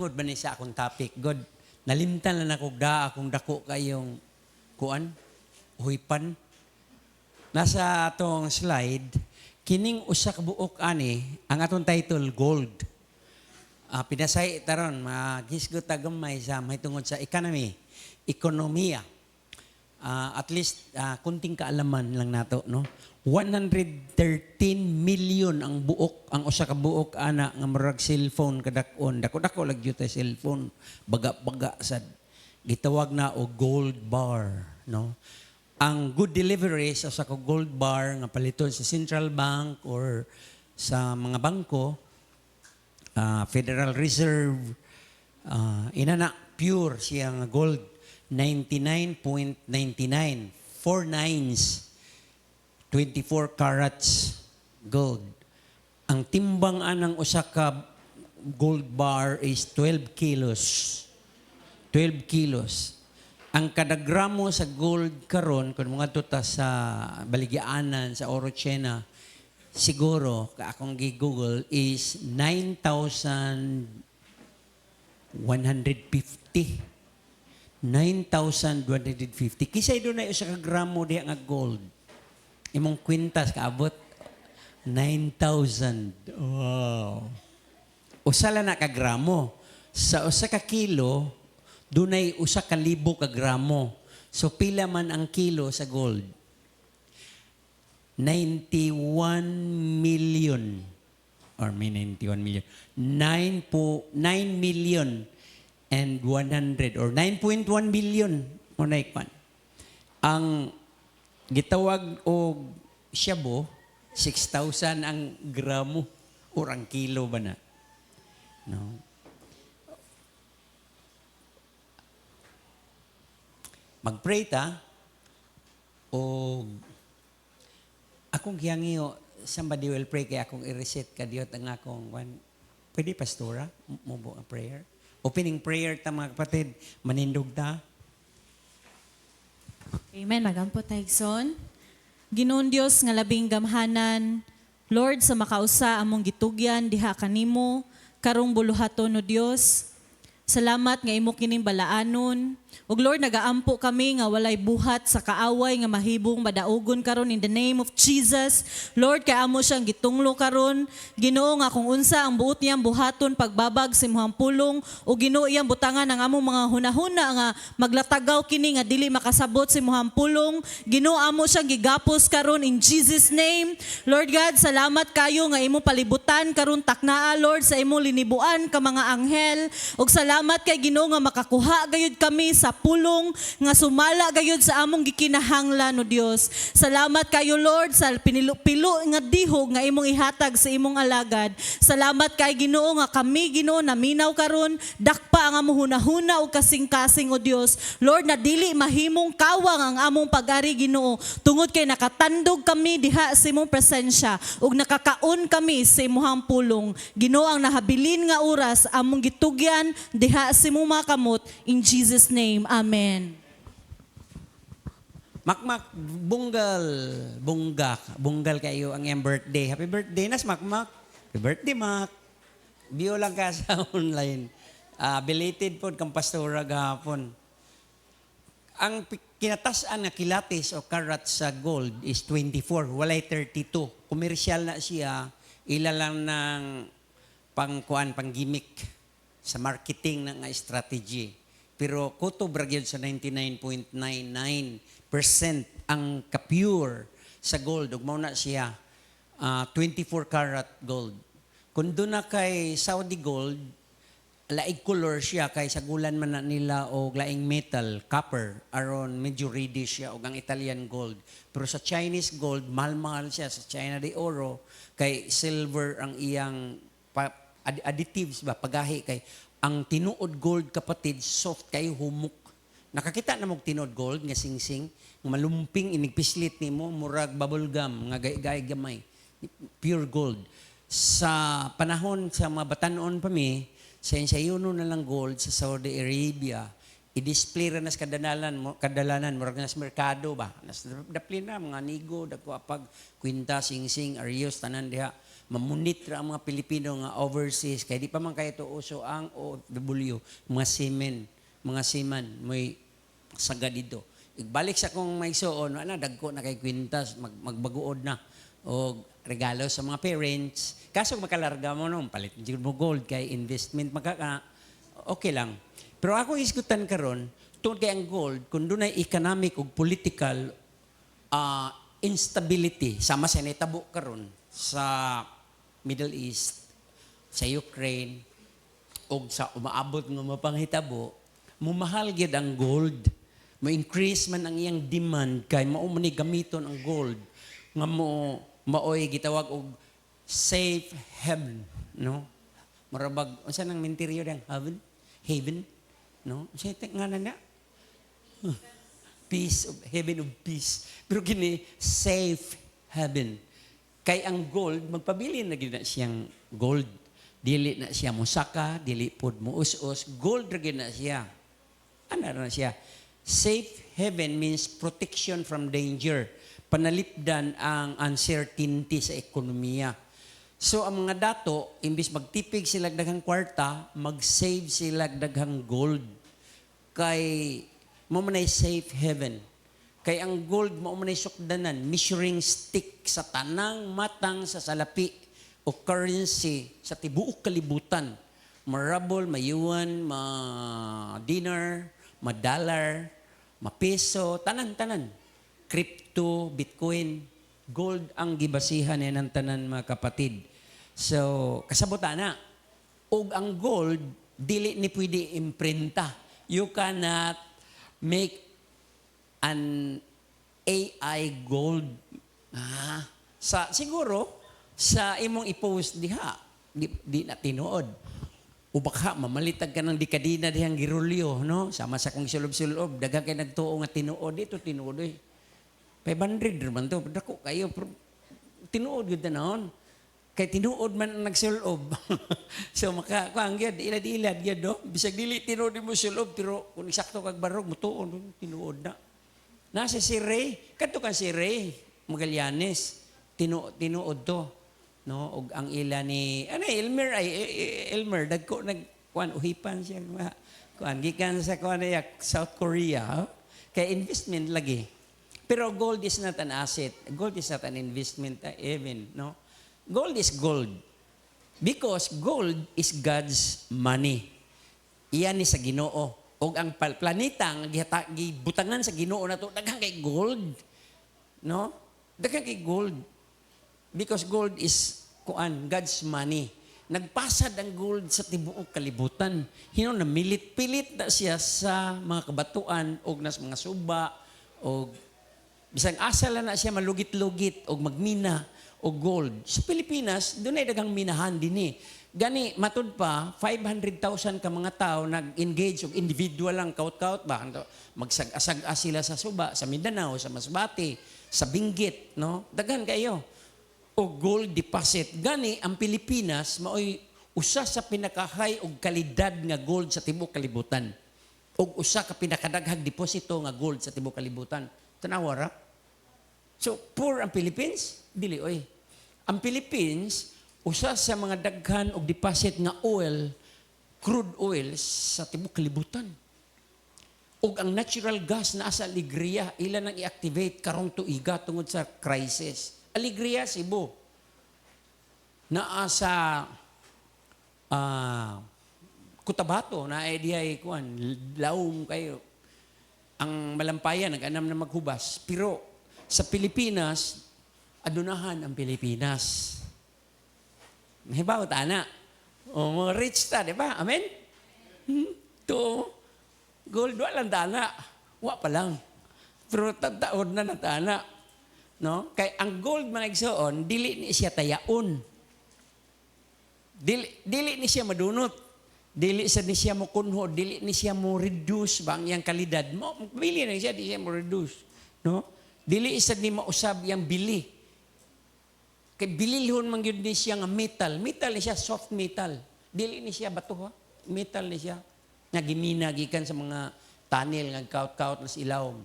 Good ba ni sa akong topic? Good. Nalimtan na nakugda akong dako kayong kuan, huipan. Nasa atong slide, kining usa ka buok ani, ang atong title gold. Pinasay taron magisgot ta gamay sa mahitungod sa economy, ekonomiya. At least kunting kaalaman lang nato, no. 113 million ang buok, ang usa ka buok ana nga murag cellphone kadakon. Dako-dako lagi ta cellphone, baga-baga sad. Gitawag na og gold bar, no. Ang good delivery sa usa ka gold bar nga paliton sa Central Bank or sa mga bangko, Federal Reserve, inana pure siya nga gold, 99.99, 4 nines, 24 carats gold. Ang timbang anang usa ka gold bar is 12 kilos. 12 kilos. Ang kada gramo sa gold karon kung mga tuta sa Baligyaanan, sa Orochena, siguro, akong gi-google, is 9,150. 9,150. Kisay doon na isa ka gramo diya nga gold. Imong kwintas kaabot 9,000. Wow. Usa lang na ka gramo. Sa usa ka kilo, dunay usa ka libo ka gramo. So pila man ang kilo sa gold? 91 million. Or may 91 million. 9 million and 100 or 9.1 billion mo na ikwan. Ang gitawag o shabu, 6,000 ang gramo or ang kilo ba na. No? Mag-pray ta o akong giyangiyo, somebody will pray kaya akong i-reset ka Diyot ang akong one. Pwede pastora? Mubo a prayer? Opening prayer ta mga kapatid, manindog ta. Amen. Magampo taigson. Ginoon Dios nga labing gamhanan, Lord sa makausa among gitugyan diha kanimo karong buluhaton no Dios. Salamat nga imo kining balaanon. Ug Lord, nagaampo kami nga walay buhat sa kaaway nga mahibong madaugon karon in the name of Jesus. Lord, kay amo siyang gitunglo karon. Ginoo nga kung unsa ang buot niyang buhaton pagbabag sa imong pulong o Ginoo iyang butangan ang among mga hunahuna nga maglatagaw kini nga dili makasabot sa imong pulong. Ginoo amo siyang gigapos karon in Jesus name. Lord God, salamat kayo nga imo palibutan karon taknaa Lord sa imo linibuan ka mga anghel. Ug salamat kay Ginoo nga makakuha gayud kami sa pulong nga sumala gayud sa among gikinahanglan no Dios. Salamat kayo Lord sa pinilo nga dihog nga imong ihatag sa imong alagad. Salamat kay Ginoo nga kami Ginoo naminaw karon dakpa ang among hunahuna ug kasing-kasing o Dios. Lord, na dili mahimong kawang ang among pag-ari Ginoo tungod kay nakatandog kami diha sa imong presensya ug nakakaon kami sa imong pulong. Ginoo ang nahabilin nga oras among gitugyan diha sa imong mga kamot in Jesus name. Amen. Makmak, bunggal kayo ang iyang birthday. Happy birthday, Nas Makmak. Happy birthday, Mak. Bio lang ka sa online. Belated po kang pastora gahapon. Ang kinatasan na kilatis o karat sa gold is 24, walay 32. Komersyal na siya, ila lang ng pang gimmick sa marketing ng strategy. Pero kutob ra gyud sa 99.99% ang ka-pure sa gold. Ug mao na siya 24 karat gold. Kung doon na kay Saudi gold, laing color siya kay sagulan man na nila og laing metal, copper, aron medyo reddish siya og ang Italian gold. Pero sa Chinese gold, mahal-mahal siya. Sa China de oro, kay silver ang iyang additives ba, pagahi kay ang tinuod gold kapatid, soft kay humok. Nakakita na mong tinuod gold nga singsing, malumping inigpislit nimo murag bubble gum nga gay gamay. Pure gold. Sa panahon sa mga batanon pa mi, sa ensayuno na lang gold sa Saudi Arabia, i-display ra nas kadalanan murag nas merkado ba. Nas dapli na mga nigo dako apag kwinta singsing arios tanan diha. mamunit ra ang mga Pilipino nga overseas kay di pa man kayo to uso ang OFW, mga seaman may sagad dito. Igbalik sa kong may suon, dagko na kay kwintas, magbaguod na o regalo sa mga parents. Kaso makalarga mo no, palit mo gold kay investment okay lang. Pero ako isgutan karon tungod kay ang gold kung dunay economic ug political instability sama sa nitabo karon sa Middle East, sa Ukraine ug sa umaabot nga mapanghitabo, mumahal gyud ang gold. Mo-increase man ang iyang demand kay mao man ni gamiton ang gold nga maoy gitawag og safe haven, no? Marabag unsa nang menteryo dang haven, no? Say nga na peace of heaven of peace. Pero kini safe haven. Kay ang gold magpabili na gid na siyang gold. Dili na siya musaka, dili pod muus-us, gold ra gid na siya. Ano na siya? Safe haven means protection from danger. Panalipdan ang uncertainty sa ekonomiya. So ang mga dato, imbis magtipig sila daghang kwarta, mag-save sila daghang gold. Kay mo manay safe haven. Kay ang gold mo manay sukdanan, measuring stick sa tanang matang sa salapi o currency sa tibuok kalibutan. Marabol, mayuan, ma-dinar, ma-dollar, ma-peso, tanan-tanan. Crypto, Bitcoin, gold ang gibasihan ng tanan mga kapatid. So, kasabutan na. Og ang gold, dili ni pwede imprinta. You cannot make an AI gold. Siguro, sa imong i-post diha, di na tinuod. O baka mamalitag ka ng dekadina dihang girulyo, no? Sama sa kong sulob-sulob, dagang kay nagtuo nga tinuod, ito tinuod eh. 500 naman to, dako kayo, tinuod yun na noon. Kay tinuod man ang nagsulob. So kuang gyud ilad-ilad gyud do. Bisag dili tinuod mo sulob, pero kung eksakto kag barog mutuon tinuod na. Nasa si Ray, kadto kan si Ray Magallanes, tinuod to. No, og ang ila ni Elmer dagko kuan uhipan siya kuan gikan sa kuan South Korea. Kay investment lagi. Pero gold is not an asset. Gold is not an investment even, no? Gold is gold. Because gold is God's money. Iyan ni sa Ginoo. Og ang planeta nga gibutangan sa Ginoo nato daghang kay gold. No? Daghang kay gold. Because gold is God's money. Nagpasad ang gold sa tibuok kalibutan. Hino na milit-pilit na siya sa mga kabatuan o nas mga suba o bisang asa na siya malugit-lugit o magmina o gold. Sa Pilipinas, doon ay dagang minahan din eh. Gani, matud pa, 500,000 ka mga tao nag-engage o individual lang, kaut-kaut ba? Magsag-asag sila sa suba, sa Mindanao, sa Masbate, sa Benguet, no? Dagan kayo. O gold deposit. Gani, ang Pilipinas, maoy usa sa pinaka-high og kalidad nga gold sa tibuok kalibutan. O usa ka pinakadaghang deposito nga gold sa tibuok kalibutan. Tanawara. So, poor ang Philippines? Dili, oy. Ang Philippines, usa sa mga daghan og deposit nga oil, crude oil sa tibuok kalibutan. Og ang natural gas na sa Alegria, ilan ang i-activate karong tuiga tungod sa crisis. Alegria, Cebu. Naa sa Cotabato, na idea kuan, laom kayo. Ang malampayan, nag-anam na maghubas. Pero sa Pilipinas, adunahan ang Pilipinas. Mahibaw, tana. O, mga rich ta, di ba? Amen? To, gold, walang tana. Wa pa lang. Pero tataod na natana. No? Kay ang gold mga igsoon, dili ni siya tayaon. Dili ni siya madunot. Dili ni siya mo kunho, dili ni siya mo reduce ba ang iyang kalidad. Bili na siya, di siya mo reduce. No? Dili isa ni mausab yang bili. Kay bililhon man gyud ni siya nga metal. Metal ni siya soft metal. Dili ni siya bato ha. Metal ni siya. Nga gimina gikan sa mga tunnel nga kaut-kaut nas ilawom.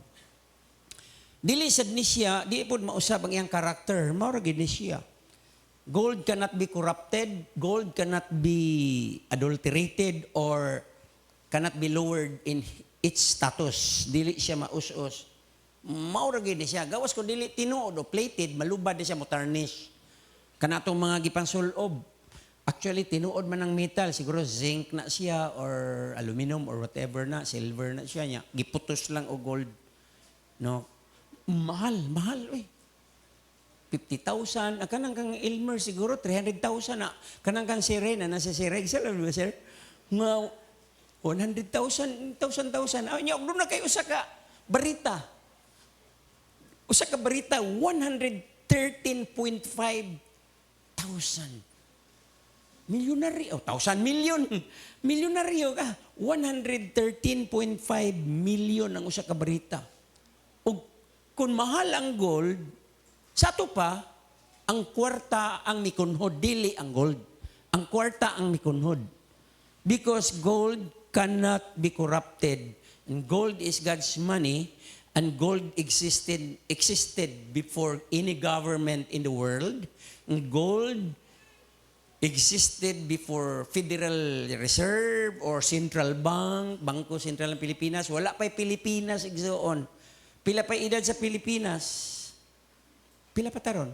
Dili sad ni siya, di pod mausab ang iyang karakter, mao ra gid ni siya. Gold cannot be corrupted, gold cannot be adulterated, or cannot be lowered in its status. Dili siya maus-us. Maura gyud siya. Gawas ko dili tinuod o plated, malubad di siya mo tarnish. Kanatong mga gipansulob. Actually, tinuod man ng metal, siguro zinc na siya or aluminum or whatever na, silver na siya niya. Giputos lang o gold. No? Mahal, eh. 50,000. Kanang kang Elmer siguro, 300,000 na. Kanang kang Sirena, nasa Sireg sila, ba, sir? Mga 100,000, 1,000. Ay, niya, doon na kayo usa ka barita. Usa ka barita, 113,500. Milyonaryo, 1,000 million. Milyonaryo ka. 113.5 million ang usa ka barita. O kung mahal ang gold, sa ato pa, ang kwarta ang mikunhod, dili ang gold. Ang kwarta ang mikunhod. Because gold cannot be corrupted. And gold is God's money, and gold existed before any government in the world. And gold existed before Federal Reserve or Central Bank, Bangko Sentral ng Pilipinas. Wala pa'y Pilipinas, igsoon. Pila pa'y edad sa Pilipinas? Pila pa taron?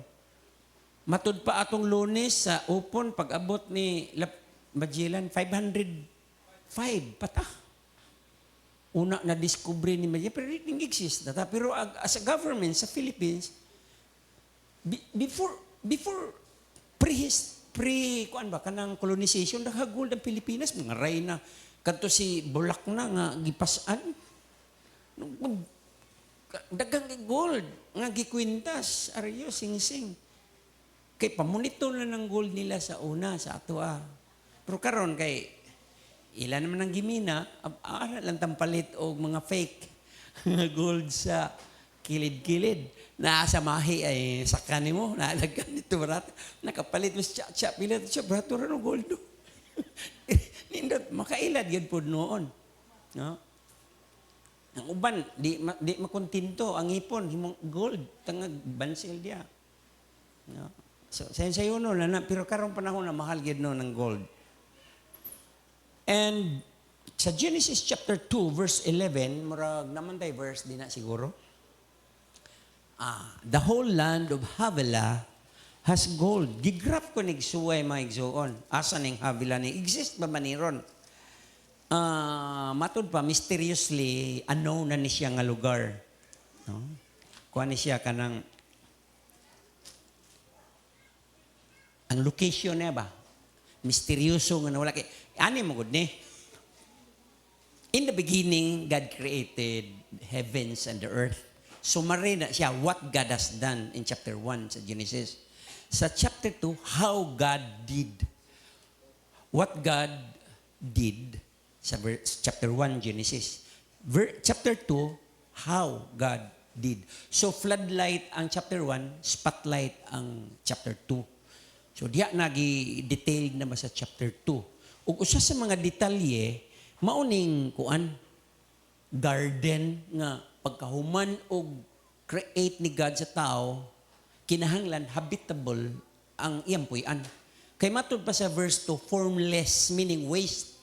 Matud pa atong Lunes sa Upon, pag-abot ni Magellan, 505 pata. Una na discovery ni Magellan, pero it didn't exist. Pero as a government sa Philippines, before kanang colonization, nakagold ang Pilipinas, mga ray na, kanto si Bulak na nga, gipasan. Dagang gold, nga gikwintas, ariyo, sing-sing. Kay pamonito na ng gold nila sa una, sa atua. Pero karon kay, ilan naman ang gimina, lang tampalit o mga fake gold sa kilid-kilid. Naasa mahi ay sakani mo, naalagkan nito barat. Nakapalit mo siya, pilat siya, brato rin ang gold. Nindot, makailad yun po noon. No? Ang uban, di makontinto, ang ipon, himong gold, tangag bansil dia. No? So, sayo no, pero karong panahon na mahal yun no ng gold. And sa Genesis chapter 2, verse 11, murag naman tayo verse, di na siguro. The whole land of Havilah has gold. Gigrap ko nigsuway mga igsuon. Asa ning Havilah ni? Exist ba maniron? Matod pa, mysteriously, unknown na ni siya nga lugar. No? Kuha ni siya kanang, ang location niya ba? Misteryoso nga nawala kay, ani mo gud ni? In the beginning, God created heavens and the earth. Summary na siya what God has done in chapter 1 sa Genesis. Sa chapter 2, how God did. What God did sa chapter 1 Genesis. Chapter 2, how God did. So floodlight ang chapter 1, spotlight ang chapter 2. So diya nagi-detailed naman sa chapter 2. Ug usa sa mga detalye, mauning kuan, garden nga pagkahuman og create ni God sa tao, kinahanglan habitable ang iyang puy-an. Kay matud pa sa verse 2, formless meaning waste.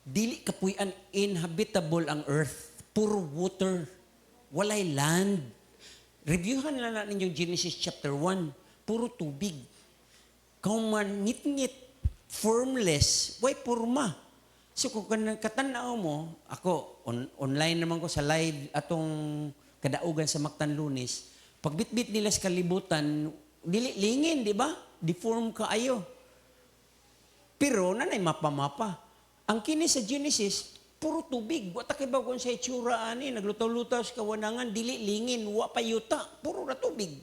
Dili kapuy-an, inhabitable ang earth, puro water, walay land. Reviewhan na natin yung Genesis chapter 1, puro tubig. Kauman ngit-ngit, formless, way purma. So kung katanaw mo, ako, online naman ko sa live atong kadaugan sa Mactan Lunes, pagbitbit nila sa kalibutan, dili lingin, di ba? Deform ka ayo. Pero nanay mapa-mapa. Ang kini sa Genesis, puro tubig. Wata kay ba kung sa itsura ani, naglutaw-lutaw sa kawanangan, dili lingin, wa payuta, puro na tubig.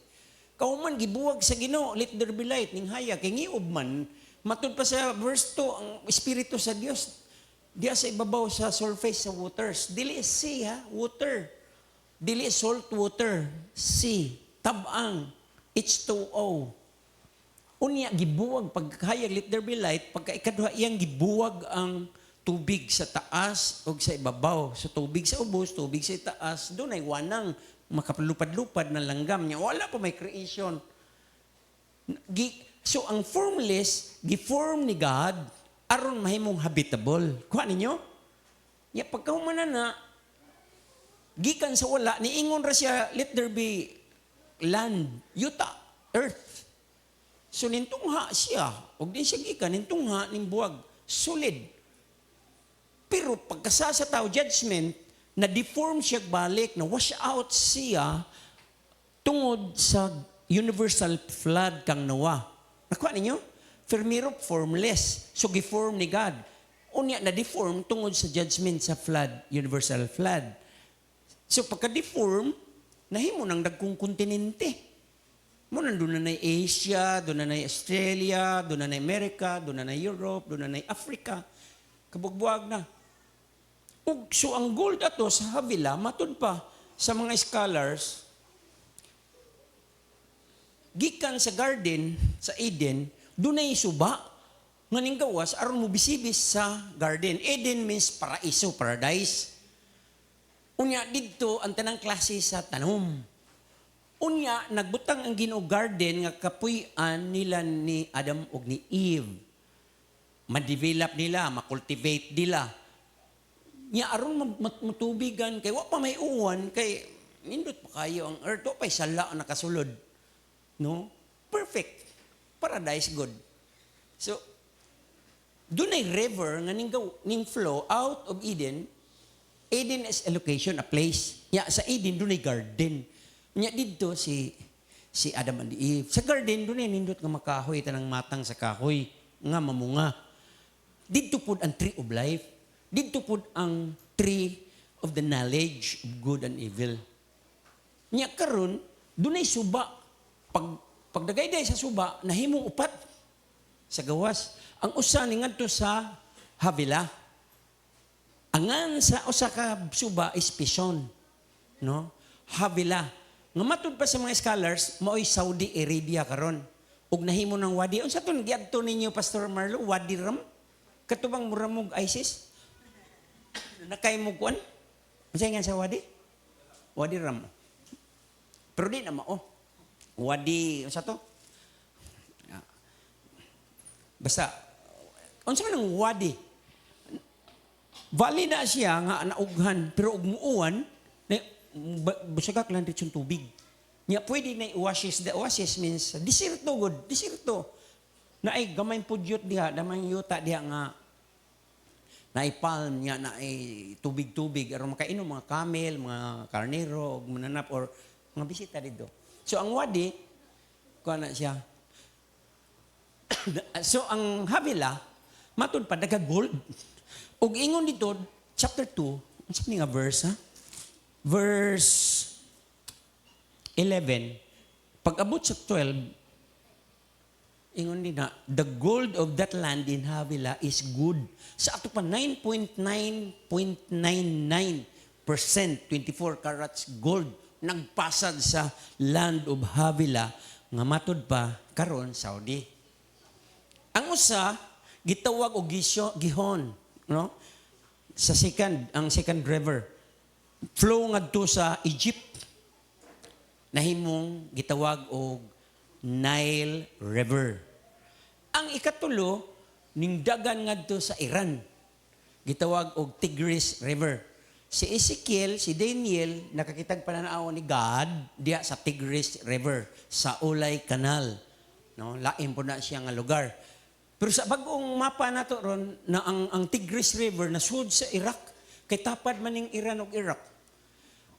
Kauman gibuwag sa Ginoo, let there be light, ning haya, kay ngiob man, matud pa sa verse 2, ang Espiritu sa Dios, diya sa ibabaw sa surface sa waters. Dili sea, water. Dili salt water, sea, tabang, H2O. Unya, gibuwag, pagkahayag, let there be light, pagkaikadwa, iyang gibuwag ang tubig sa taas o sa ibabaw. So tubig sa ubos, tubig sa taas, doon ay wanang makapalupad-lupad na langgam niya. Wala pa may creation. So ang formless, giform ni God, aron mahimong habitable. Kuha ninyo? Ya pagkahumanan na, gikan sa wala, niingon ra siya, let there be land, yuta, earth. So nintungha siya, og din siya gikan, nintungha, ning buwag, solid. Pero pagkasa sa tao, judgment, na-deform siya balik, na wash out siya tungod sa universal flood kang Noah. Nakuha ninyo? Firmiro, formless. So, giform ni God. Unya, na-deform tungod sa judgment sa flood, universal flood. So, pagka-deform, nahimo nang dagkong kontinente. Mo nandun na Asia, doon na Australia, doon na America, doon na Europe, doon na Africa. Kabugbuag na. So, ang gold ato sa Havila, matod pa sa mga scholars, gikan sa garden, sa Eden, doon ay suba, nga ning gawas, aron mo bisibis sa garden. Eden means paraiso, paradise. Unya, dito ang tanang klase sa tanom. Unya, nagbutang ang Ginoo garden nga kapuy-an nila ni Adam ug ni Eve. Ma-develop nila, ma-cultivate nila. Nya, aron matubigan, kay wa pa may uwan, kay nindot pa kayo ang earth, wa pa'y sala ang nakasulod. No? Perfect. Paradise good. So, doon ay river nga ning flow out of Eden. Eden is a location, a place. Ya, sa Eden, doon ay garden. Nya, dito si Adam and Eve. Sa garden, doon ay nindot nga makahoy, tanang matang sa kahoy, nga mamunga. Dito po ang tree of life. Dito po ang tree of the knowledge of good and evil. Nya, karon doon ay suba. Pagdagayday sa suba, nahimong upat sa gawas. Ang usa ni ngadto sa Havila. Angan sa usa ka suba is Pison, no? Havila. Nga matud pa sa mga scholars, mao'y Saudi Arabia karon. Ug nahimo ng wadi. Unsa ton giadto ninyo Pastor Marlo? Wadi Ram? Katubang muramog ISIS? Nakay mo kuan? Unsa nga sa wadi? Wadi Ram. Pero di na mao. Wadi, sa to? Basta, unsa man ang wadi? Valley na siya nga naughan, pero ug muuwan, busagak lang dito yung tubig. Nya pwede na oasis. The oasis means desierto good, desierto. Na ay gamay pudyot diha, damay yuta diha nga na ay palm nya, na ay tubig-tubig aron makainom mga camel, mga karnero, ug mananap or mga bisita dito. So, ang wadi, kuha na siya. So, ang Havila, matod pa, daga gold. Ug ingon dito, chapter 2, ang sabi nga verse, ha? Verse 11, pag-abot sa 12, ingon din na, the gold of that land in Havila is good. Sa ato pa, 9.9.99%, 24 carats gold, nagpasad sa land of Havila nga matod pa karon Saudi. Ang usa gitawag og Gihon, no? Sa second river flow ngadto sa Egypt. Nahimong gitawag og Nile River. Ang ikatulo ning dagan ngadto sa Iran. Gitawag og Tigris River. Si Ezekiel, si Daniel, nakakitag pananaw ni God diya sa Tigris River, sa Ulay Canal. No? Lain po na siya nga lugar. Pero sa bagong mapa na to ron, na ang Tigris River nasud sa Iraq, kay tapad man ning Iran ug Iraq.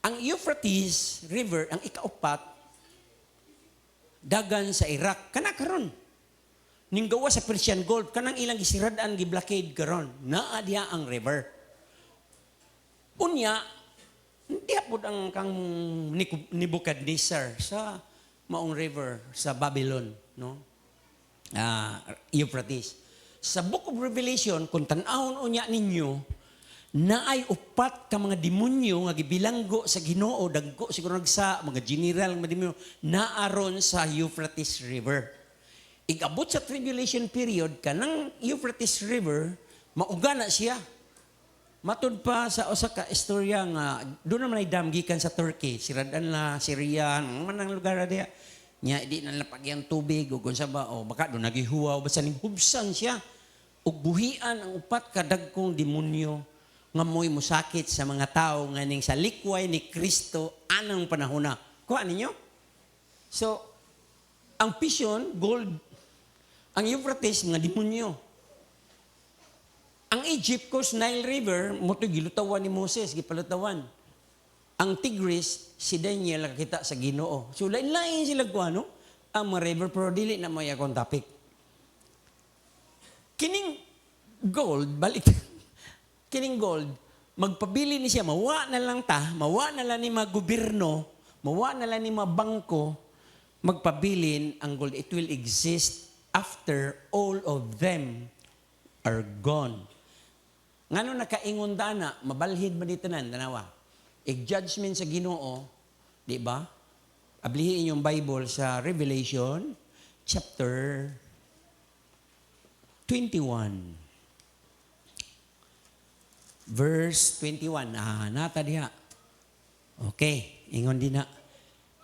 Ang Euphrates River, ang ikaupat, dagan sa Iraq. Kana karon. Ning gawa sa Persian Gulf, kanang ilang gisiradan, gi-blockade karon. Naa diya ang river. Unya, hindi apod ang kang Nebuchadnezzar sa Maong River, sa Babylon, no? Euphrates. Sa Book of Revelation, kung tan-awon unya ninyo, naay upat ka mga demonyo nga gibilanggo sa Ginoo, dagko siguro nagsa, mga general nga demonyo, naaron sa Euphrates River. Igabot sa tribulation period, kanang Euphrates River, mauga na siya. Matod pa sa usa ka istorya nga doon naman ay dam gikan sa Turkey, siradan la Syria, manang lugar diha. Nya di na lapagyang tubig ug unsa ba o baka do nagihuwaw basta ning hubsan siya ug buhian ang upat ka dagkong demonyo nga mo'y musakit sa mga tao nga ning sa likway ni Kristo anang panahona. Kuha ninyo? So, ang Pishon, gold. Ang Euphrates, mga demonyo. Ang Egypt, course, Nile River, mo'to gilutawan ni Moses, gipalutawan. Ang Tigris, si Daniel nakakita sa Ginoo. So, lain-lain sila kuha, no? Ang mga river, pero dili na may akong topic. Kining gold, balik. Kining gold, magpabili ni siya, mawa na lang ta, mawa na lang ni mga gobyerno, mawa na lang ni mga bangko, magpabilin ang gold. It will exist after all of them are gone. Ngano nakaingon na, mabalhid ba dito nan, tanawa? I-judgment sa Ginoo, di ba? Ablihin yung Bible sa Revelation, chapter 21. Verse 21. Nata diha. Okay, ingon din na.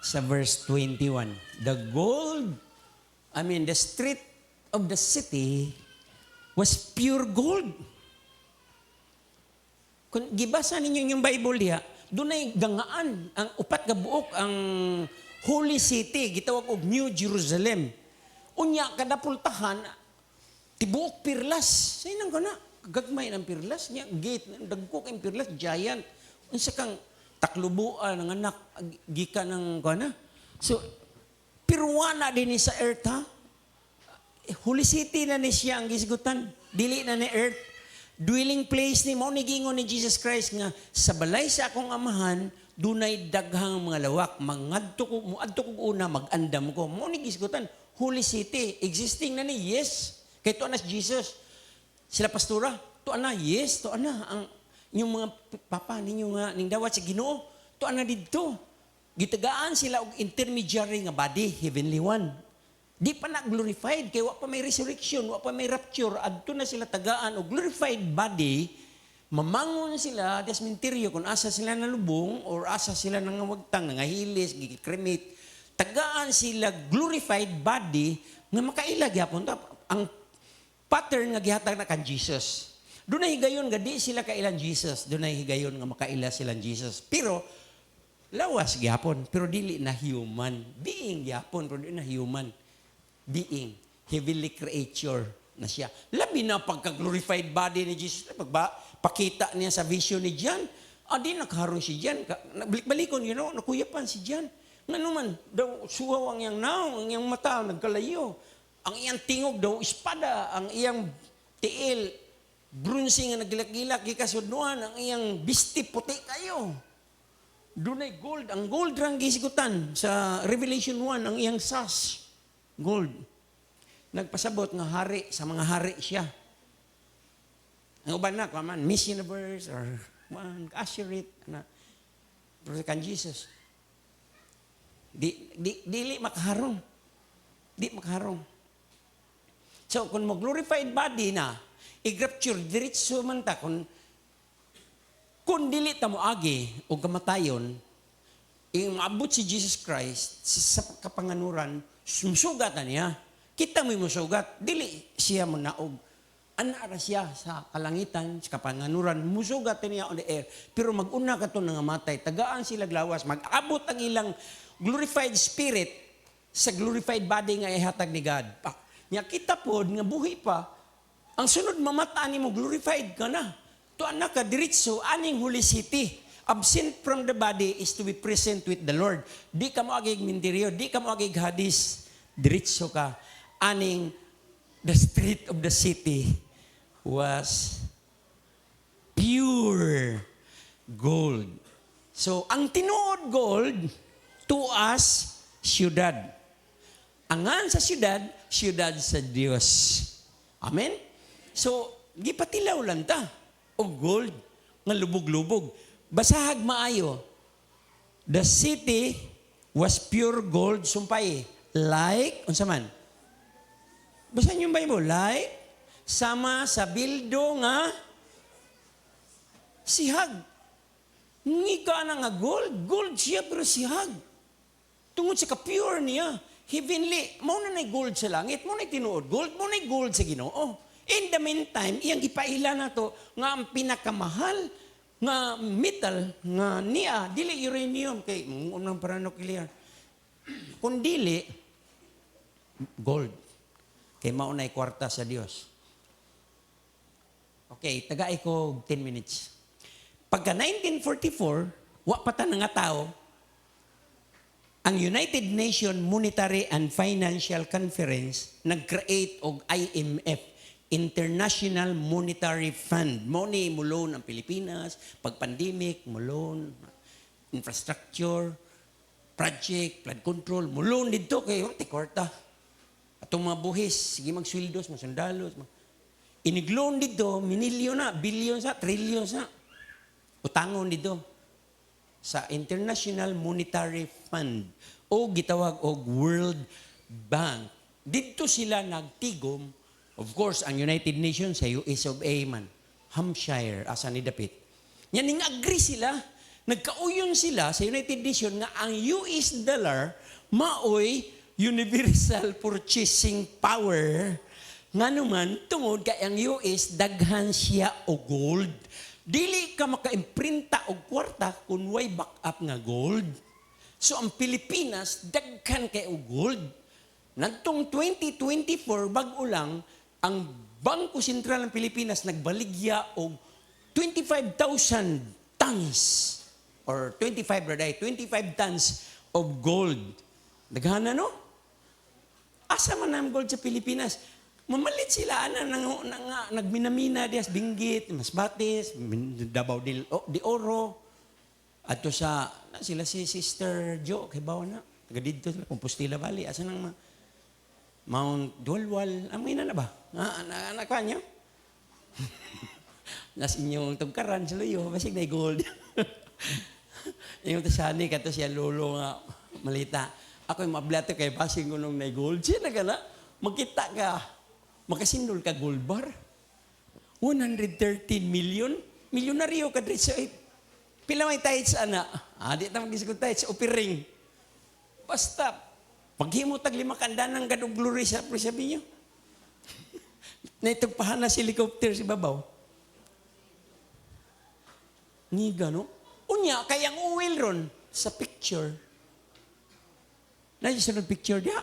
Sa verse 21. The street of the city was pure gold. Kung gibasa ninyo yung Bible diha, doon ay gangaan, ang upat ka buok, ang Holy City, gitawag og New Jerusalem. Unya, kada pultahan, tibuok pirlas. Sa inang ka na. Gagmay ng pirlas niya, gate, dagko kayong pirlas, giant. Unsa kang taklubuan ng anak, gika ng kana. So, pirwana din ni sa earth, ha? Holy City na ni siya ang gisgutan. Dili na ni earth. Dwelling place ni mo, nigingon ni Jesus Christ nga, sa balay sa akong amahan, dunay daghang mga lawak. Muadto ko una, mag-andam ko. Mo ni gisgutan, Holy City, existing na ni, yes. Kay to na Jesus. Sila pastora, to ana, yes, to ana. Ang inyong mga papa ninyo nga, ning dawat sa Ginoo, to ana didto. Gitagaan sila og intermediary nga body, heavenly one. Di pa na glorified, kay wa pa may resurrection, wa pa may rapture, adto na sila tagaan og glorified body, mamangon sila, des minteryo, kung asa sila nalubong, or asa sila nangawagtang, nangahilis, gikremate, tagaan sila glorified body, nga makailag yapon. Ang pattern nga gihatag na kan Jesus. Doon na higayon nga di sila kailan Jesus. Doon na higayon nga makaila silang Jesus. Pero lawas gyapon, pero dili na human. Being gyapon, pero dili na human. Being, heavenly creature na siya. Labi na pagka-glorified body ni Jesus. Pakita niya sa vision ni John. Di nakaroon si John. Balik-balikon, nakuyapan si John. Nga naman, daw suhaw ang iyang naong, ang iyang mata, nagkalayo. Ang iyang tingog daw, espada. Ang iyang tiil, bronze nga naglak-gilak, gikasudnuan. Ang iyang bisti, puti kayo. Doon ay gold. Ang gold rang gisigutan sa Revelation 1, ang iyang sas. Gold. Nagpasabot nga hari, sa mga hari siya. Ang uban na, Miss Universe, or Asherit, pero kan Jesus. Dili makaharong. Di makaharong. So, kung mag-glorified body na, i-rapture, diretso man ta, kung dili ta mo agi o kamatayon, maabot si Jesus Christ sa kapanganuran, sumsugatan niya. Kita mo yung musugat, dili siya mo naog. Anara siya sa kalangitan, sa kapanganuran, musugatan niya on the air. Pero mag-una ka to nga matay, tagaan sila glawas, mag-abot ang ilang glorified spirit sa glorified body nga ihatag ni God. Nya kita pod nga buhi pa, ang sunod mamata ni mo, glorified ka na. To anak ka, diritso, aning Holy City. Absent from the body is to be present with the Lord. Di ka mo agig minteryo, di ka mo agig hadis, diritso ka. Aning the street of the city was pure gold. So, ang tinuod gold, to us, syudad. Angan sa syudad, syudad sa Diyos. Amen? So, gipatilaw lang ta. O gold, nga lubog-lubog. Basahag maayo. The city was pure gold, sumpay. Like, unsa man? Basahin yung Bible. Like, sama sa bildo nga sihag. Ngika na nga gold. Gold siya pero sihag. Tungod sa ka-pure niya. heavenly, mo na gold sa langit, mo na tinuod gold, mo na gold sa Ginoo. In the meantime, iyang gipaila na to nga ang pinakamahal nga metal nga niya dili uranium kay unang paranuklear. Kung dili gold kay maunay kwarta sa Dios. Okay, tagay ko 10 minutes. Pagka 1944, wa pa ta nga tao, ang United Nations Monetary and Financial Conference nag-create og IMF, International Monetary Fund. Money mulon ang Pilipinas, pag-pandemic, mulon, infrastructure, project, flood control, mulon dito kay kwarta. Atong mga buhis, sige magsweldos, masundalos. Inigloon dito, minilyon na, bilyon sa, trilyon sa. Utangon dito sa International Monetary Fund o gitawag og World Bank. Dito sila nagtigom, of course, ang United Nations sa US of A man, Hampshire, asa ni dapit. Yan ning agree sila, nagkauyon sila sa United Nations nga ang US dollar maoy universal purchasing power nga naman tungod kay ang US daghan siya og gold. Dili ka maka-imprinta og kwarta kung way backup nga gold. So ang Pilipinas daghan kay og gold. Nagtong 2024 bag-o lang ang Bangko Sentral ng Pilipinas nagbaligya og 25,000 tons or 25 tons of gold. Daghan na no? Asa man ang gold sa Pilipinas? Mamalit sila nagminamina dias Benguet, Masbates, Davao de Oro. Adto sa sila si Sister Jo kay bawa na. Taga dito sila Compostela Valley asa nang Mount Dolwal, amoy na ba? Anak niyo? Nas inyong tugkaran sa luyo, basig na gold. Yung tasani kato siya lolo nga malita. Ako yung mablato kay basig ko nung na gold. Siya na gana, magkita ka. Makasindol ka gold bar. 113 million. Milyonaryo ka dito sa pila may tayit sa ana. Di na mag-discuss tayit sa opiring. Basta, paghimo tag 5 kandanang gadong glory sa sabi niyo. Naitugpahan na si helicopter si babaw. Ngiga, no? Unya, kayang uwil ron sa picture. Nagisunod picture diya.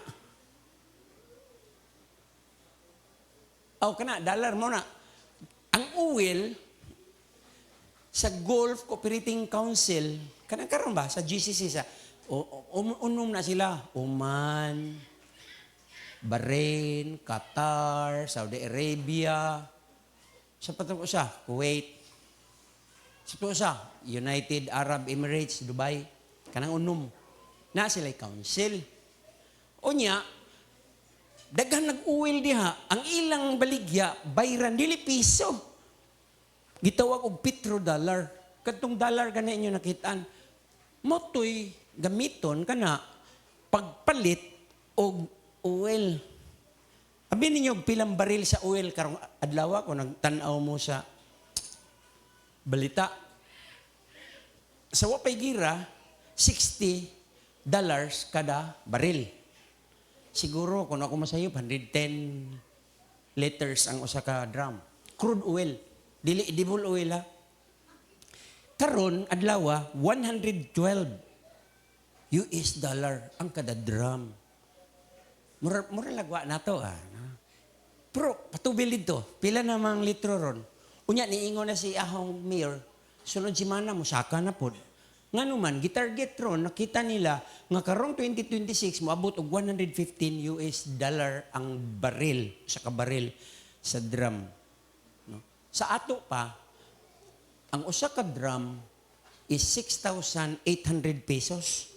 Kana, dollar mo na. Ang uwil sa Gulf Cooperating Council, kanang karon ba? Sa GCC, sa unom na sila. Oman, Bahrain, Qatar, Saudi Arabia. Sa patapos siya, Kuwait. Sa patapos siya, United Arab Emirates, Dubai. Kanang unom. Na sila council. Unya, daghan nag-uwil diha, ang ilang baligya, bayran, dili piso. Gitawag og petrodollar. Katong dollar kana inyo nakitaan. Motoy gamiton kana pagpalit og oil. Abi ninyo pilang baril sa oil karong adlaw ko nagtan-aw mo sa balita. Sa wapay gira, $60 kada baril. Siguro, kung ako masayop, 110 liters ang usa ka drum. Crude oil. Dili edible oil ha. Karon adlaw, $112 ang kada drum. Mura lagwa na to. Pero patubil dito. Pila namang litro ron. Unya, niingon na si ahong mayor, sunod si Mana, musaka na po. Nga naman, gitarget ron, nakita nila nga karong 2026, moabot og $115 ang baril, sa kabaril sa drum. No? Sa ato pa, ang usa ka drum is 6,800 pesos.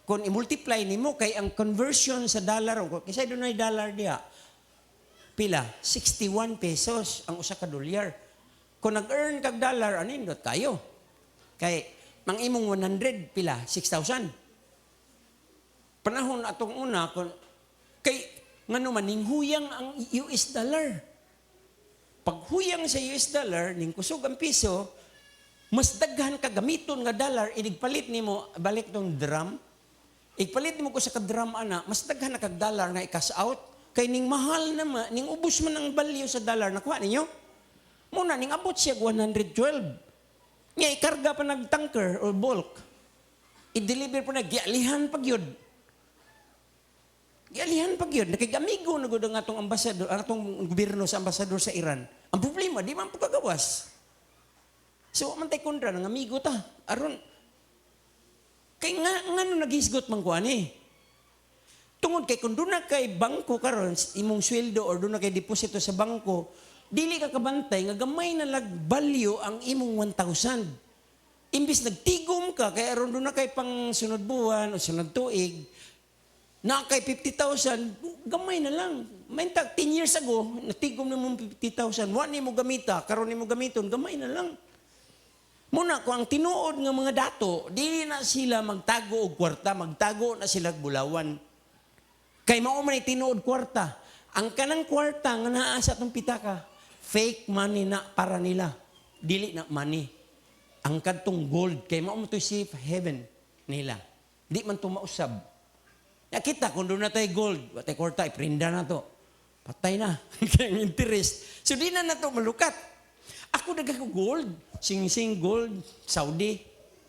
Kung i-multiply nimo kay ang conversion sa dollar, kasi doon ay dollar diya, pila? 61 pesos ang usa ka dolyar. Kung nag-earn kag dollar, ano indot kayo? Kay mang imong 100 pila 6,000. Panahon atong una kay ngano man ning huyang ang US dollar. Pag huyang sa US dollar ning kusog ang piso, mas daghan ka gamiton nga dollar inig palit nimo balik tong drum. Ipalit mo ko sa kadram ana, mas daghan na kag dollar nga i-cash out. Kay ning mahal naman, ning ubos man ang value sa dollar, nakuha ninyo? Muna, ning abot siya 112. Nga, ikarga pa nag-tanker or bulk. I-deliver pa na, gialihan pag yun. Gialihan pag yun. Nakigamigo na gud ang atong ambasador, ang atong gobyerno sa ambasador sa Iran. Ang problema, di man pagkagawas. So, man tayo kundra, ng amigo ta. Aron, kay nga no naghisgot man ko ani. Tungod kay kung doon na kay bangko karon imong sweldo or doon na kay deposito sa bangko, dili ka kabantay nga gamay na lag value ang imong 1,000. Imbis nagtigom ka kay aron doon na kay pang sunod buwan o sunod tuig, na kay 50,000, gamay na lang. Maintag 10 years ago, natigom na mong 50,000, wa ni mo gamita, karon ni mo gamiton, gamay na lang. Muna, kung ang tinuod ng mga dato, di na sila magtago og kwarta, magtago na sila bulawan. Kay mao man tinuod kwarta. Ang kanang kwarta nga naa sa atong pitaka, fake money na para nila. Dili na money. Ang kadtong gold, kay mao mo to safe haven nila. Di man to mausab. Nakita kung doon na tayo gold, watay kwarta, iprinda na to. Patay na. Kaya interest. So di na to malukat. Ako daga ko gold, sing-sing gold, Saudi.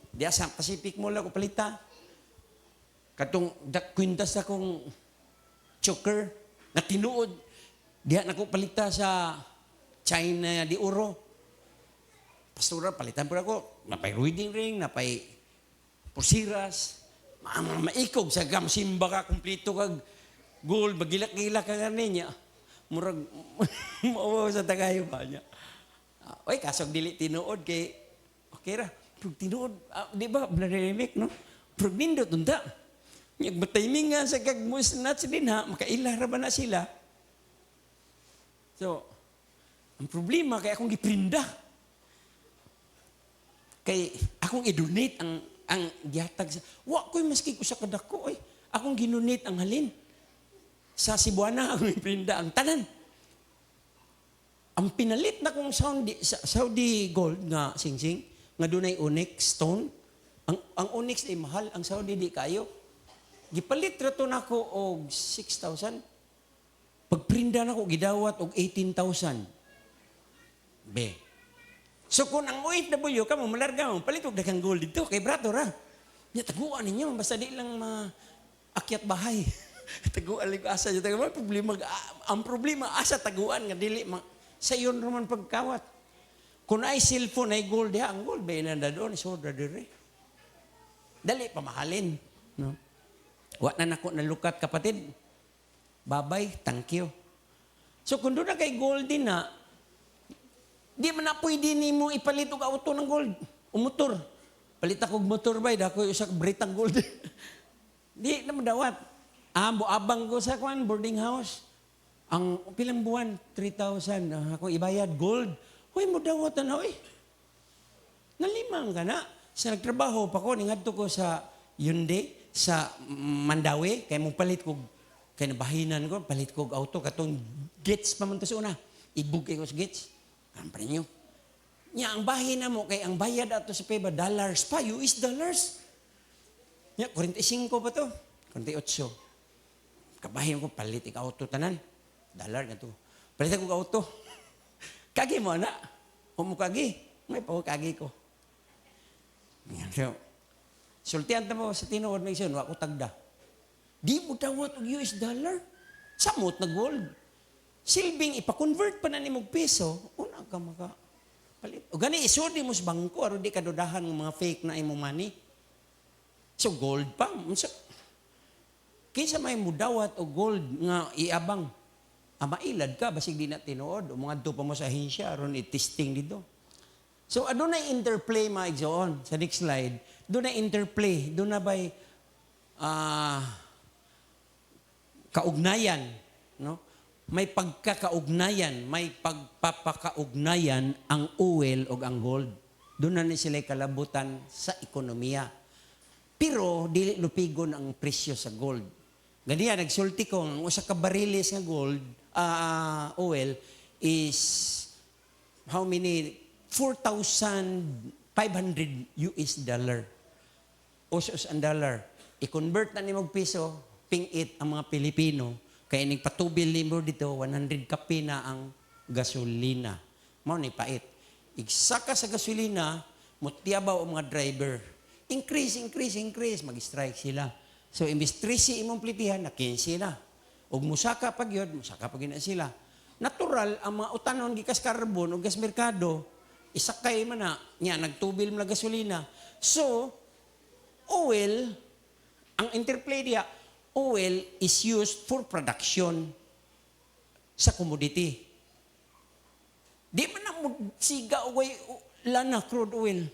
Di sa Pacific Mall ako palita. Katong kwintas akong choker na tinuod. Diha na ko palita sa China di oro. Pastora, palitan po ako. Napay wedding ring, napay pursiras. Maikog sa simba ka, kumplito kag gold, magilak-gilak ka niya. Murag, maawa sa tagayo ba niya. Oy, kasog dili tinuod kay okay ra. Pag tinuod, di ba, blanemic, no? Pag nindot, unta. Nagbatayming nga sa kagmus na din ha, makailah ra ba na sila? So, ang problema, kay akong giprinda. Kay akong i-donate ang gihatag sa, wa ko'y maski ko sa kadako, oy. Akong ginonate ang halin. Sa Cebuana, akong iprinda ang tanan. Ang pinalit na kong Saudi gold nga singsing, nga dunay onyx stone, ang onyx ay mahal, ang Saudi di kayo. Gipalit rato na ko og 6,000. Pagprinda na ko, gidawat og 18,000. Be. So kung ang OFW ka mo, malarga mo, palit og daghang gold dito, kay brato ra. Nya taguan ninyo, basta di lang maakyat bahay. Taguan lang asa dito. Ang problema, asa taguan nga dili sa iyon naman pagkawat. Kung ay cellphone, ay gold, ang gold, ba yun na doon, isoda dire. Dali, pamahalin. No? Wa na nako nalukat, kapatid. Bye-bye, thank you. So, kung doon na kay gold din na, di man na pwede ni mo ipalit og auto ng gold. O motor. Palit ako motor ba, dako yung sa britang gold. Di na madawat. Abang ko sa boarding house. Ang pilang buwan, 3,000. Ako ibayad, gold. Hoy, mo dawat na, hoy. Nalimang ka na. Sa nagtrabaho pa ko, ningadto ko sa Hyundai, sa Mandawi, kaya mong palit ko, kaya nabahinan ko, palit ko auto, katong gates pa man to sa una. Ibugay ko sa gates. Kampre nyo. Nya, ang bahin na mo, kaya ang bayad ato sa peba, dollars pa, US dollars. Nya, 45 pa to. 48. Kabahin ko, palit ik auto tanan. Dollar na to. Palit ko auto. Kagi mo na. Huwag mo kagi. May kagi ko. So, sultihan na mo sa tinuod ng isun, wako tagda. Di mo dawat og US dollar. Samot na gold. Silbing ipa-convert pa na ni mong peso, una ka palit. O gani, isudi mo sa bangko, aro di kadudahan ng mga fake na imong money. So, gold pa. So, kaysa may mudawat o gold nga iabang, mailad ka, basig di na tinuod, o mga pa mo sa ahensya, aron i-testing dito. So, doon na interplay, mga igsoon, sa next slide, doon na interplay, doon na ba'y kaugnayan, no? May pagkakaugnayan, may pagpapakaugnayan ang oil o ang gold. Doon na sila kalabutan sa ekonomiya. Pero, dili lupigon ang presyo sa gold. Ganyan, nagsulti ko, ang usa ka bariles nga gold, oil, is how many? 4,500 US dollar. Usos ang dollar. i-convert na ni mong piso, ping-it ang mga Pilipino, kaya nagpatubil nimo dito, 100 kape na ang gasolina. Mao ni pait. Igsaka sa gasolina, mutiabaw ang mga driver. Increase, mag-strike sila. So, imbis 13 imong plitihan, na 15 na. Og musaka pag yun, musaka pag yun na sila. Natural, ang mga utanon, gikas karbon, o gas merkado, isakay man na, niya, nagtubil mo na gasolina. So, oil, ang interplay diya, oil is used for production sa commodity. Di man na mo siga away lana crude oil.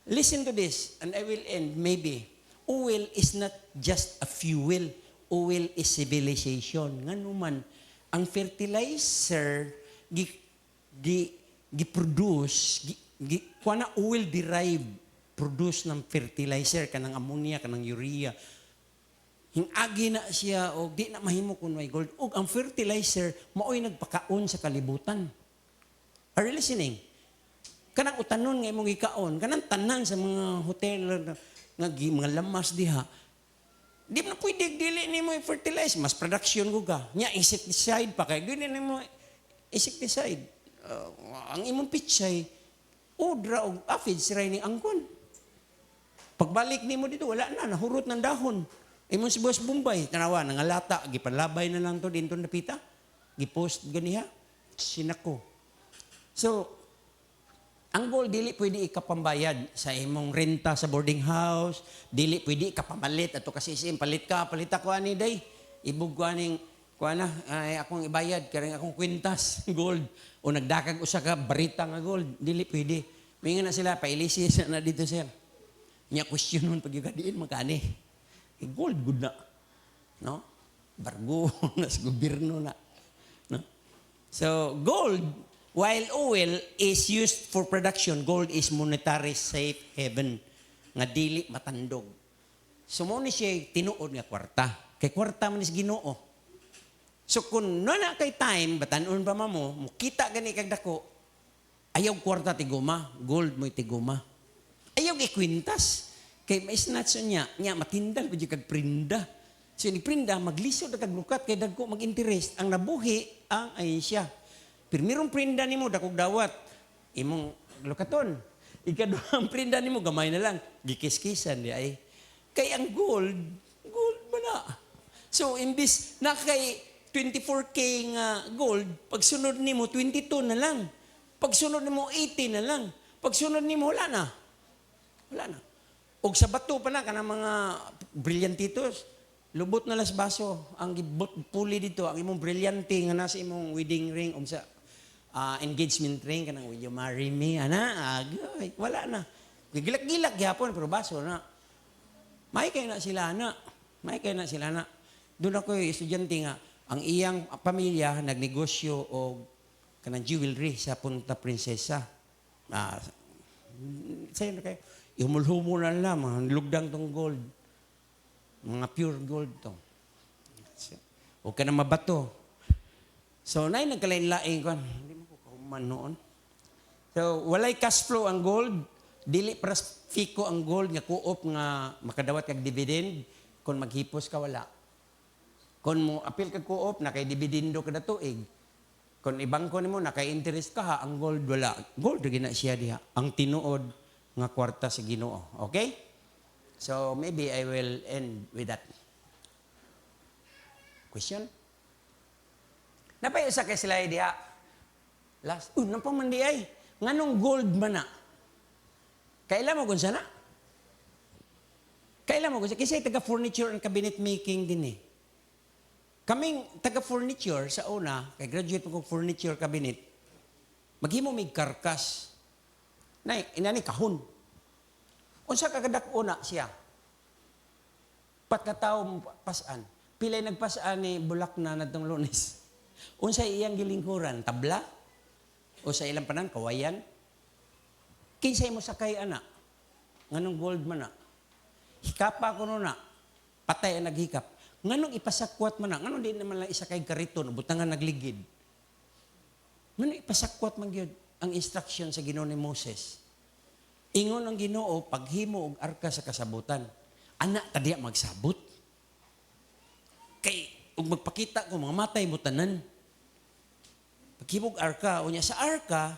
Listen to this, and I will end maybe. Oil is not just a fuel. Oil is civilization. Nga naman, ang fertilizer, gi-produce, kuha na oil derived, produce ng fertilizer, kanang ammonia, kanang urea. Hingagi na siya, o di na mahimo kung may gold. O ang fertilizer, mao'y nagpakaon sa kalibutan. Are you listening? Kanang utanon nga imong gikaon, kanang tanan sa mga hotel nga mga lamas diha. Di na pwede dili nimo i-fertilize, mas production ko ka. Nya insecticide pa kay dili nimo insecticide. Ang imong pichay udra og aphids siray ni angkon. Pagbalik nimo dito wala na nahurot ng dahon. Imong si Boss Bombay tanawa nangalata gipanlabay na lang to dinto napita. Gipost ganiha sinako. So ang gold, dili pwede ikapambayad sa imong renta sa boarding house, dili pwede ikapamalit, ato kasi isim, palit ako ani day, ibug ko aning, ay akong ibayad, karang akong kwintas, gold, o nagdakag usa ka barita nga gold, dili pwede. Mingan na sila, pailisis na dito sir. Nya question nun, pag yung kadiin, magkani. Gold, good na. No? Bargo, nas gobyerno na. No? So, gold, while oil is used for production, gold is monetary safe haven nga dili matandog. So mo ni siya tinuod nga kwarta. Kay kwarta man is Ginoo. So kung na kay time batanon pa mo, mukita gani kag dako, ayaw kwarta tiguma, gold mo tiguma. Ayaw gikwintas. Kay may snatch niya matindal pud kag prinda. So ni prinda maglisod kag lukat kay dagko mag-interest ang nabuhi ang ay siya. Pirmirong prinda nimo dakog dawat. Imong lukaton. Ikaduhang prinda nimo gamay na lang. Gikis-kisan di ay. Kay ang gold man na. So imbis na kay 24K nga gold, pagsunod nimo 22 na lang. Pagsunod nimo 80 na lang. Pagsunod nimo wala na. Wala na. Og sa bato pa na kanang mga brillantitos, lubot na las baso ang gibot puli dito ang imong brilyante nga nasa imong wedding ring sa engagement ring kanang will you marry me ana agay wala na gilak-gilak gyapon pero baso na may kay na sila na doon ako estudyante nga ang iyang pamilya nagnegosyo og kanang jewelry sa Punta Princesa sayo na kayo humul-humul na lang mga lugdang tong gold mga pure gold to o ka na mabato so nay nagkalain-lain ko man noon. So, walay cash flow ang gold, dili pras fiko ang gold nga kuop nga makadawat kag dividend kung maghipos ka wala. Kung mo apil kag kuop na kay dividendo kada tuig. Kung ibangko nimo na kay interest ka ha, ang gold wala. Gold gina siya diha. Ang tinuod nga kwarta sa Ginoo. Okay? So, maybe I will end with that. Question? Napay usa kay sila diha. Last, napang mandi ay. Nganong gold man na? Kailan mo kung sana? Kailan mo kung sana? Kasi taga-furniture and cabinet making din eh. Kaming taga-furniture sa una, kay graduate mo kong furniture cabinet, maghimo may karkas. Inani kahon. Unsa kagadak una siya? Pagkatao pasaan. Pilay nagpasaan ni bulak na nadtong Lunes. Unsa iyang gilingkuran? Tabla? O sa ilang panan, kawayan. Kinsay mo sakay, anak. Nganong gold man na. Hikapa ko na. Patay ang naghikap. Nganong ipasakwat man na. Nganong di naman lang isakay kariton. Butangan nagligid. Nganong ipasakwat man yun ang instruction sa Ginoo ni Moses. Ingon ang Ginoo, paghimo og arka sa kasabutan. anak tadiya magsabot. Kay, ug magpakita ko, mga matay mo tanan. Paghimog arka, unya sa arka,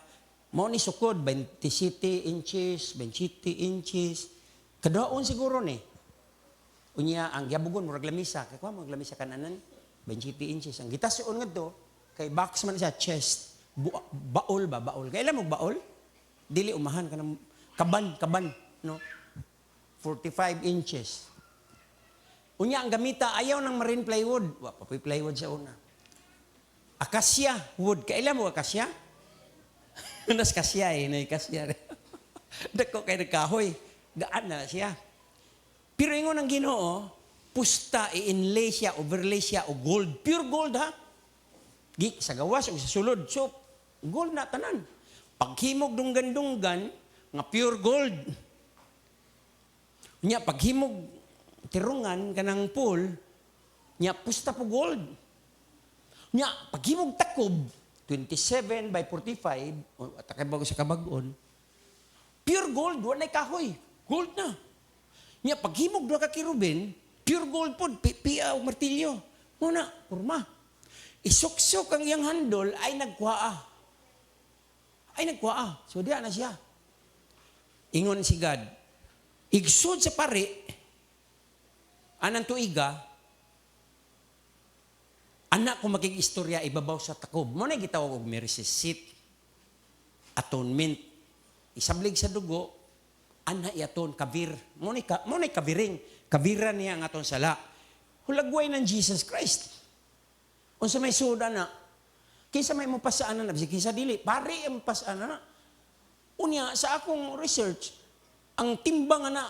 mao ni sukod, 27 inches, 27 inches. Kadaon siguro ni. Unya, ang giabugon, murag lamisa. Kaya ko, murag lamisa kananan, 27 inches. Ang gitasoon nga to, kay box man siya, chest. Baol ba? Baol. Kailan mo baol? Dili umahan ka ng kaban, no? 45 inches. Unya, ang gamita, ayaw ng marine plywood. Papoy plywood siya una. Acacia wood. Kailan mo acacia? Nas kasya eh, na kasya. Dako kay nagkahoy. Gaan na siya. Pero ingon ang Ginoo, pusta, i-inlay siya, overlay siya, o gold. Pure gold, ha? Sa gawas o sa sulod. So, gold na tanan. Paghimog dunggan-dunggan, nga pure gold. Nya, paghimog tirungan kanang pool, nya, pusta po gold. Nya, paghimog takob, 27 by 45, o atakay bago sa kabagon, pure gold, wala kahoy. Gold na. Nya, paghimog doon ka kirubin, pure gold po, pia o martilyo. Muna, kurma. Isuksok ang iyang handol ay nagkwaa. So, diyan na siya. Ingon si God, igsod sa pari, anang tuiga, anak ko maging-istorya, ibabaw sa takob. Muna gitawag og mercy atonement. Isablig sa dugo, anak iaton, kavir. Muna kaviring. Kaviran niya ang aton sala. Hulagway ng Jesus Christ. Unsa may suda na, kinsa may mapasaan na, kinsa dili, pare ang mapasaan na. Unya, sa akong research, ang timbang na,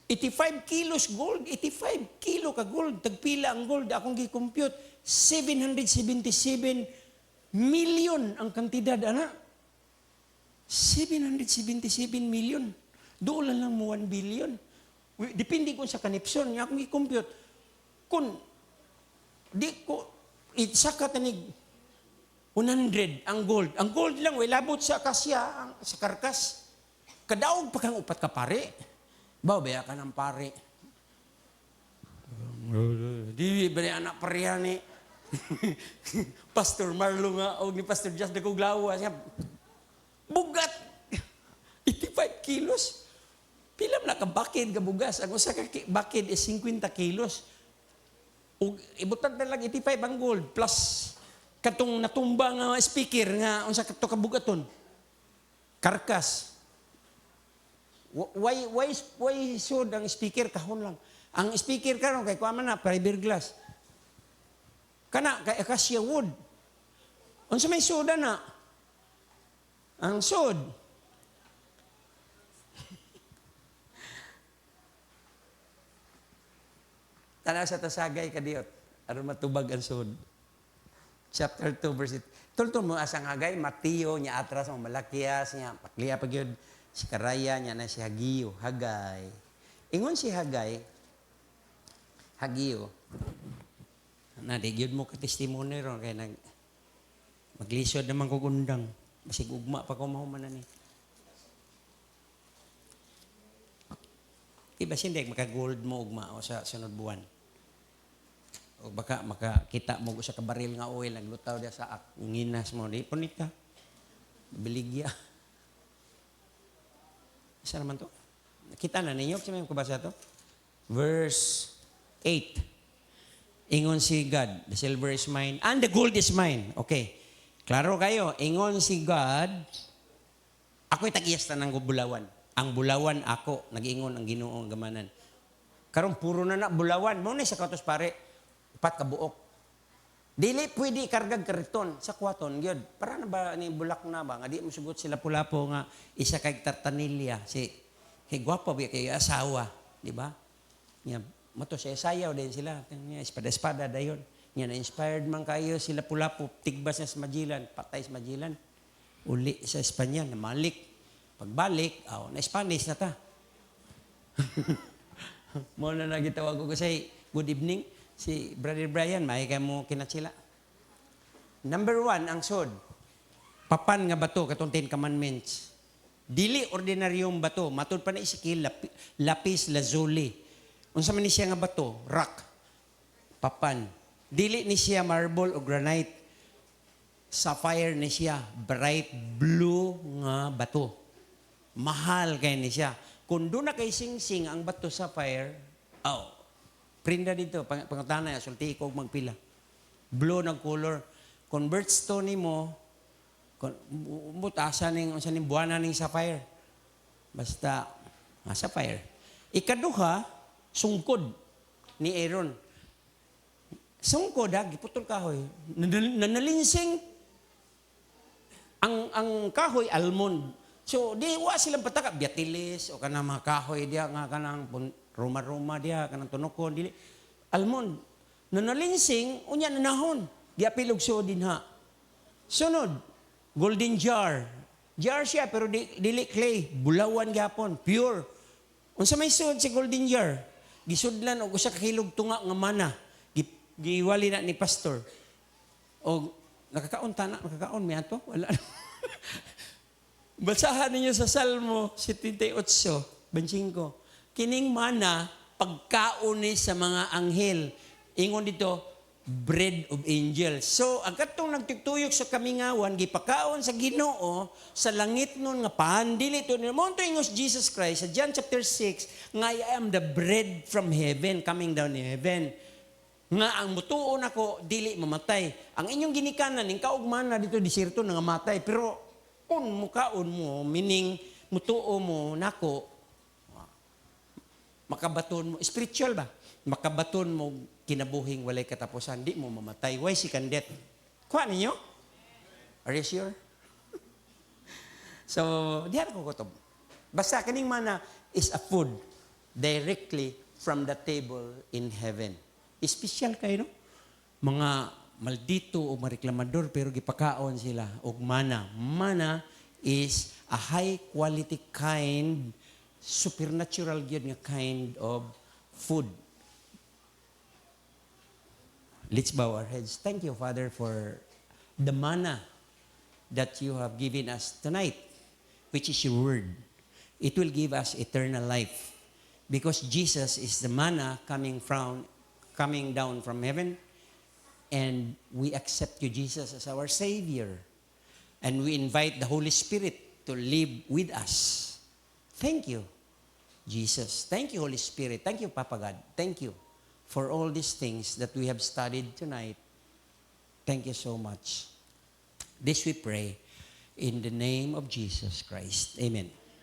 85 kilos gold, 85 kilo ka gold, tagpila ang gold, akong gi-compute, 777 million ang kantidad, ana. 777 million. Doon lang mo 1 billion. Depende kung sa kanipson, niya akong gi-compute. Kung, di ko, isaka tanig 100 ang gold. Ang gold lang, way labot sa kasya, sa karkas. Kadaog pa kang upat ka pare. Baya ka ng pare. Di ba anak pareha ni Pastor Marlo nga o ni Pastor Just Daguglawa siya. Bugat! 85 kilos. Pilam na ka bakid ka bugas. Ang usa ka bakid is 50 kilos. O ibutan na lang 85 ang gold plus katong natumba nga speaker nga unsa kato ka bugaton. Karkas. Why should ang speaker kahon lang? Ang speaker karon kay kuha man na fiberglass. Kana kay acacia wood. Unsa may soda na? Ang sod. Tanaw sa tasagay kadiot aron matubag ang sod. Chapter 2 verse 8. Tulto mo asang agay Mateo nya atras ang Malakias nya pakliya pa gyud si Karaya nya na si Hagiyo, Hagay. Ingon si Hagay, Hagiyo. Na di gyud mo ka testimony ron kay nag maglisod naman kog undang. Basig ugma pa ko mahuman ni. Iba sindig maka-gold mo ugma o sa sunod buwan. O baka makakita mo sa kabaril nga oil naglutaw dia sa nginas mo di punit ka. Biligya. Isa naman to. Kita na ninyo kasi may kubasa to. Verse 8. Ingon si God, the silver is mine and the gold is mine. Okay. Klaro kayo, ingon si God, ako'y tag-iyasta ng bulawan. Ang bulawan ako, nag-ingon ang Ginoong gamanan. Karong puro na bulawan. Mo na sa katos pare, upat ka buok. Dili pwede kargag kariton sa kwaton. Gyud, para na ba ni bulak na ba? Nga di mo sugot sila pulapo nga isa kay tartanilya. Kay gwapo ba kay asawa. Di ba? Nga, mato siya sayaw din sila. Espada-espada dayon. Nga na-inspired man kayo sila pulapo. Tigbas na sa Magellan. Patay sa Magellan. Uli sa Espanya. Namalik. Pagbalik, na-Spanish na ta. Muna na gitawag ko kasi, good evening. Si Brother Brian, may ka mo kinatsila. Number 1, ang sod. Papan nga bato, katong 10 commandments. Dili ordinaryong bato. Matod pa na isikil, lapis lazuli. Unsa man ni siya nga bato? Rock. Papan. Dili ni siya marble o granite. Sapphire ni siya. Bright blue nga bato. Mahal kay ni siya. Kung doon na kay sing-sing ang bato sapphire, prinda dito, pangutana, sulti ko magpila. Blue ng color. Kung birthstone mo, butasan ning buwana ning sapphire. Basta, sapphire. Ikaduha, sungkod ni Aaron. Sungkod, giputol kahoy. Nanalinsing. Ang kahoy, almond. So, di wa silang pataka. Biatilis, o kanang mga kahoy diya, nga kanang ruma-ruma diya, kanang tunokon, dili. Almond. Nanalinsing, unya nanahon. Giapilog so din ha. Sunod, golden jar. Jar siya, pero dili clay. Bulawan gyapon, pure. Unsa may sud si golden jar? Gisudlan og usa ka kilog tunga nga mana. Giwali na ni pastor. O nakakaon may ato? Wala. Basahan ninyo sa Salmo 78:25. Kining mana pagkaon ni sa mga anghel. Ingon dito, bread of angels. So, ang katong nagtutuyok sa kamingawan, gipakaon sa Ginoo sa langit nun nga pandili to ni monto ingos Jesus Christ sa John chapter 6 nga I am the bread from heaven coming down in heaven. Nga ang mutuon ako dili mamatay. Ang inyong ginikanan ning kaugmana dito desierto nga matay, pero kung mukaon mo meaning mutuo mo nako makabaton mo spiritual ba? Makabaton mo kinabuhing walay katapusan, di mo mamatay. Why second death? Kuha ninyo? Are you sure? So, diyan ko kutob. Basta kaning mana is a food directly from the table in heaven. Espesyal kayo, no? Mga maldito o mareklamador pero gipakaon sila og mana. Mana is a high quality kind, supernatural gyud nga kind of food. Let's bow our heads. Thank you, Father, for the manna that you have given us tonight, which is your word. It will give us eternal life because Jesus is the manna coming down from heaven, and we accept you, Jesus, as our Savior, and we invite the Holy Spirit to live with us. Thank you, Jesus. Thank you, Holy Spirit. Thank you, Papa God. Thank you for all these things that we have studied tonight. Thank you so much. This we pray in the name of Jesus Christ. Amen.